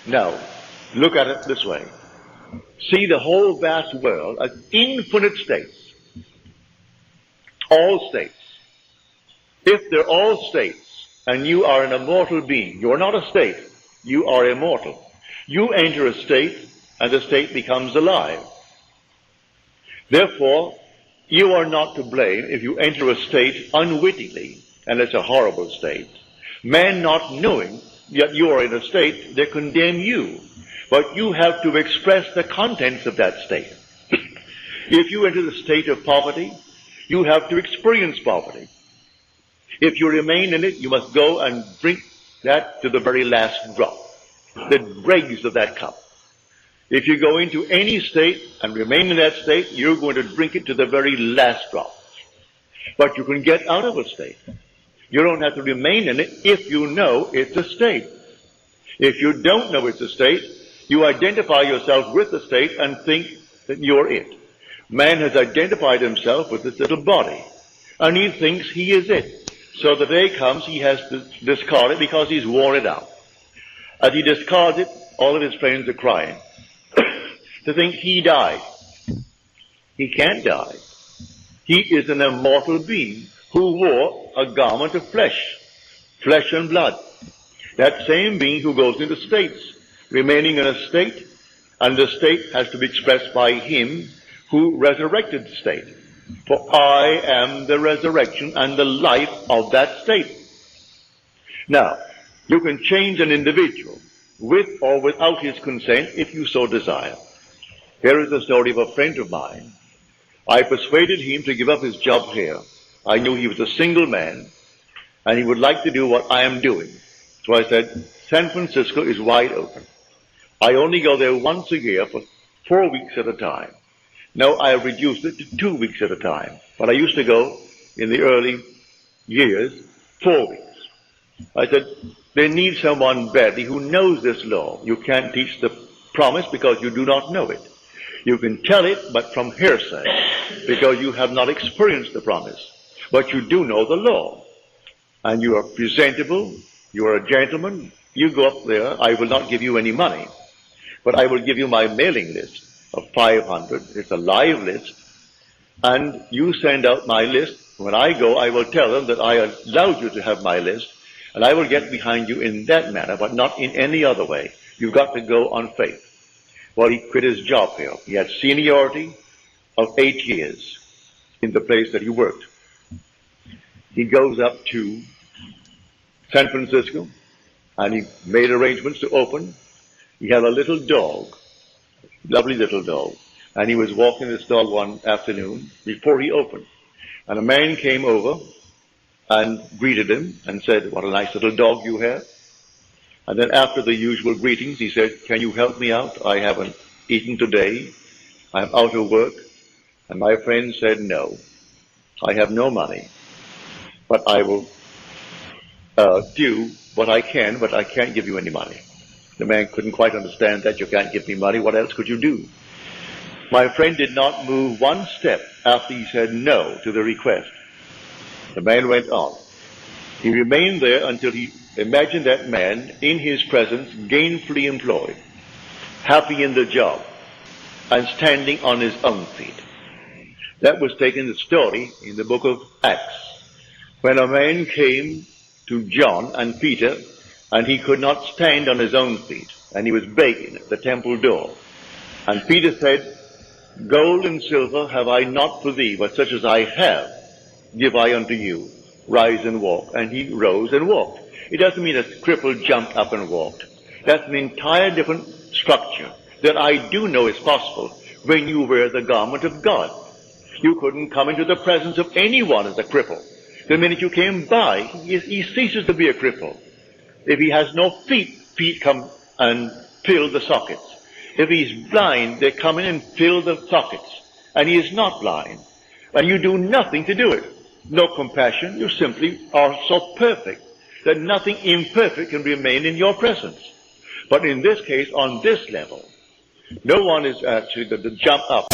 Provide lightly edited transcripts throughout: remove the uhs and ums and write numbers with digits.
Now, look at it this way. See the whole vast world as infinite states. All states. If they're all states, and you are an immortal being, you are not a state, you are immortal. You enter a state, and the state becomes alive. Therefore, you are not to blame if you enter a state unwittingly, and it's a horrible state. Men not knowing that you are in a state, they condemn you. But you have to express the contents of that state. If you enter the state of poverty, you have to experience poverty. If you remain in it, you must go and drink that to the very last drop, the dregs of that cup. If you go into any state and remain in that state, you're going to drink it to the very last drop. But you can get out of a state. You don't have to remain in it if you know it's a state. If you don't know it's a state, you identify yourself with the state and think that you're it. Man has identified himself with this little body, and he thinks he is it. So the day comes, he has to discard it because he's worn it out. As he discards it, all of his friends are crying to think he died. He can't die. He is an immortal being who wore a garment of flesh and blood. That same being who goes into states, remaining in a state, and the state has to be expressed by him who resurrected the state. For I am the resurrection and the life of that state. Now, you can change an individual with or without his consent if you so desire. Here is the story of a friend of mine. I persuaded him to give up his job here. I knew he was a single man, and he would like to do what I am doing. So I said, San Francisco is wide open. I only go there once a year for 4 weeks at a time. Now I have reduced it to 2 weeks at a time. But I used to go, in the early years, 4 weeks. I said, they need someone badly who knows this law. You can't teach the promise because you do not know it. You can tell it, but from hearsay, because you have not experienced the promise. But you do know the law. And you are presentable, you are a gentleman, you go up there, I will not give you any money. But I will give you my mailing list of 500. It's a live list. And you send out my list. When I go, I will tell them that I allowed you to have my list. And I will get behind you in that manner, but not in any other way. You've got to go on faith. Well, he quit his job here. He had seniority of 8 years in the place that he worked. He goes up to San Francisco, and he made arrangements to open. He had a little dog, lovely little dog, and he was walking this dog one afternoon before he opened. And a man came over and greeted him and said, what a nice little dog you have. And then after the usual greetings, he said, can you help me out? I haven't eaten today. I'm out of work. And my friend said, no, I have no money, but I will do what I can, but I can't give you any money. The man couldn't quite understand that. You can't give me money. What else could you do? My friend did not move one step after he said no to the request. The man went on. He remained there until he imagined that man in his presence gainfully employed, happy in the job, and standing on his own feet. That was taken the story in the book of Acts, when a man came to John and Peter, and he could not stand on his own feet, and he was begging at the temple door. And Peter said, gold and silver have I not for thee, but such as I have give I unto you. Rise and walk. And he rose and walked. It doesn't mean a cripple jumped up and walked. That's an entire different structure that I do know is possible when you wear the garment of God. You couldn't come into the presence of anyone as a cripple. The minute you came by, he ceases to be a cripple. If he has no feet, feet come and fill the sockets. If he's blind, they come in and fill the sockets. And he is not blind. And you do nothing to do it. No compassion. You simply are so perfect that nothing imperfect can remain in your presence. But in this case, on this level, no one is actually going to jump up.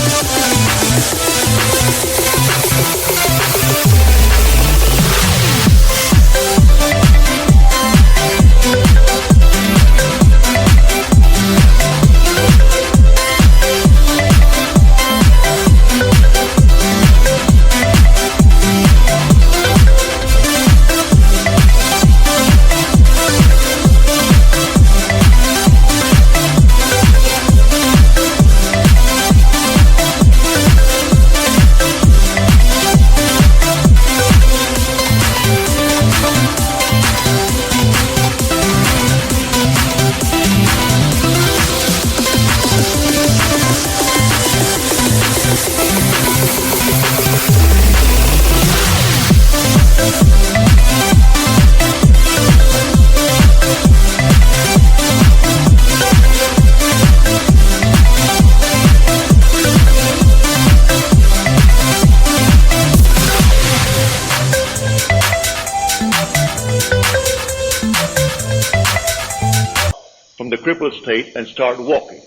from the crippled state and start walking.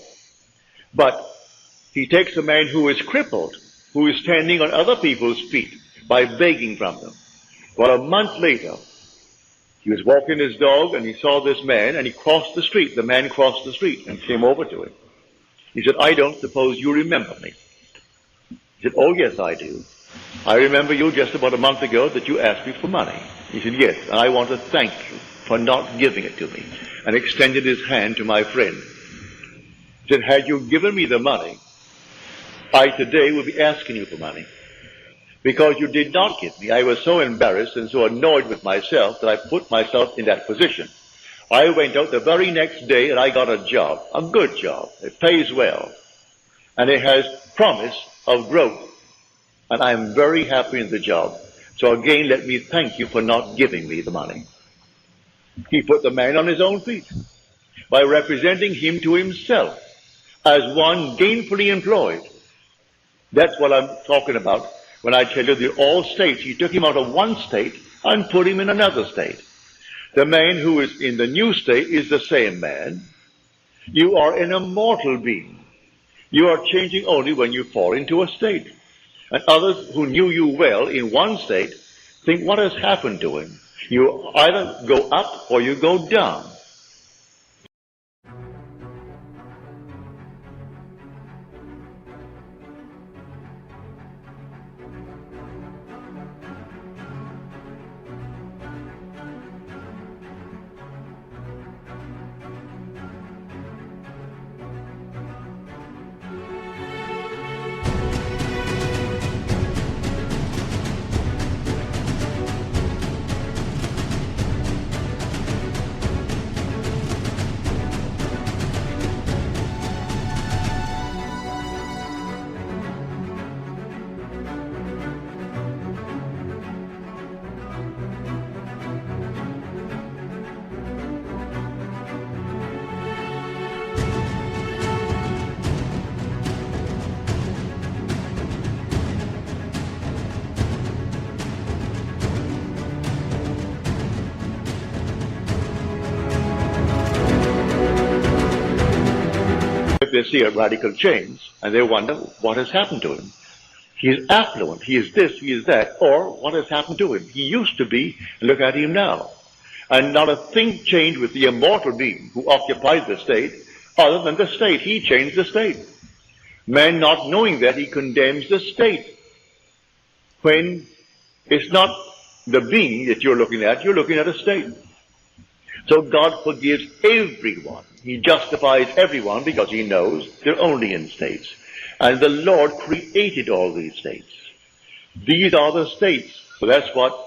But he takes a man who is crippled, who is standing on other people's feet by begging from them. Well, a month later, he was walking his dog and he saw this man and he crossed the street. The man crossed the street and came over to him. He said, "I don't suppose you remember me." He said, "Oh, yes, I do. I remember you just about a month ago that you asked me for money." He said, "Yes, and I want to thank you for not giving it to me," and extended his hand to my friend. He said, "Had you given me the money, I today would be asking you for money. Because you did not give me, I was so embarrassed and so annoyed with myself that I put myself in that position. I went out the very next day and I got a job, a good job. It pays well. And it has promise of growth. And I am very happy in the job. So again, let me thank you for not giving me the money." He put the man on his own feet by representing him to himself as one gainfully employed. That's what I'm talking about when I tell you that all states, he took him out of one state and put him in another state. The man who is in the new state is the same man. You are an immortal being. You are changing only when you fall into a state. And others who knew you well in one state think, what has happened to him? You either go up or you go down. They see a radical change and they wonder what has happened to him. He is affluent, he is this, he is that, or what has happened to him? He used to be, and look at him now. And not a thing changed with the immortal being who occupies the state, other than the state. He changed the state. Man, not knowing that, he condemns the state. When it's not the being that you're looking at a state. So God forgives everyone. He justifies everyone because he knows they're only in states. And the Lord created all these states. These are the states. So that's what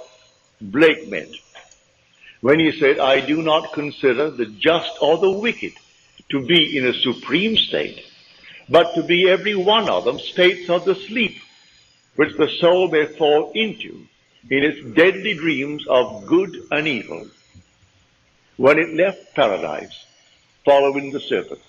Blake meant when he said, "I do not consider the just or the wicked to be in a supreme state, but to be every one of them states of the sleep, which the soul may fall into in its deadly dreams of good and evil." When it left paradise, following the serpent,